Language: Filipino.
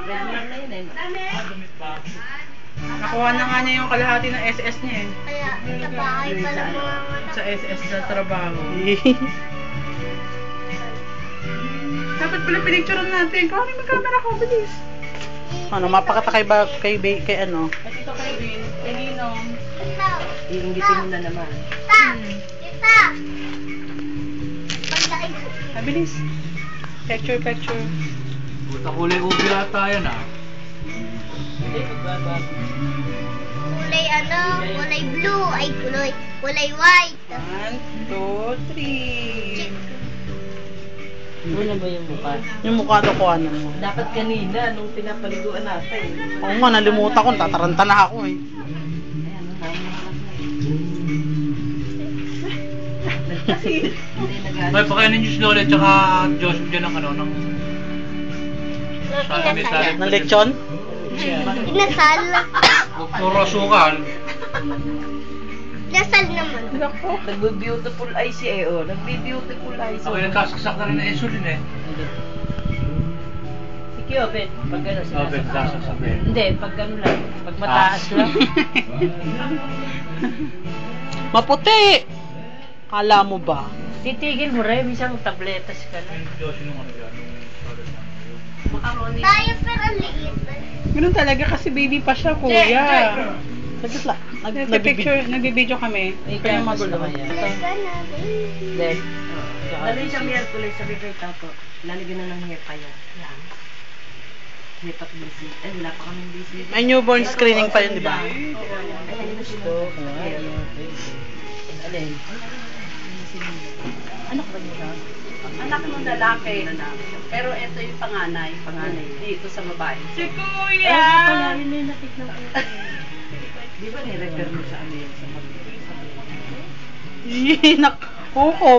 Regular na yun eh. Nakuha na nga niya yung kalahati ng SS niya eh. Kaya sa bahay pa lang mga anak. Sa SS na trabaho. Dapat pala pinicturean natin. Kung may camera ko, bilis. Ano, mapakata kay ano? At ito kay Vin, kay Ninong. Ito. Iingitin mo na naman. Ito. Ito. Pagdaig. Mabilis. Picture. Buta kulay ubi ata yan ah. Kulay ano? Kulay blue. Ay, kulay white. 1, 2, 3. Ano ba yung mukha? Yung mukha daw ko ano mo. Dapat kanina, nung pinapaliguan natin. Oo nga, nalimutan ko. Tataranta na ako eh. Ayan, Hindi May pakainin niyo si Lola at saka Joseph dyan ng ano, ng... Inasal. Ng lechon? Inasal. Puro sukal. Inasal naman. Nagbe-beautiful eyes eh, oh. Nagbe-beautiful eyes. Ako yung nagkasaksak na rin ng insulin eh. Sige, Obed. Pag gano'n Oh, Ben, sasaksak eh. Hindi, pag gano'n lang. Pag mataas lang. Maputi! Kala mo ba? Titigil mo rin, isang tabletas ka lang. Diyos yung ano dyan, yung solid na. Tayo pero ang liit. Ganun talaga kasi baby pa siya, kuya. Saglit lang. Nagbibideo kami. Kaya magulo kaya. Talaga na, baby. Then, dali sa Miyerkules, sabi kay Tapo, lalagyan na ng hair kaya. Yan. Lipat busy. Ay, wala pa kaming busy. May newborn screening pa yun, di ba? Ay, gusto. Alin? Anak ba niya? Anak ng lalaki. Pero ito yung panganay. Dito sa babae. Si Ah, kuya! pala, yun na yung natignan ko. Di ba ni-refer mo sa amin sa mag- Nak. Oo,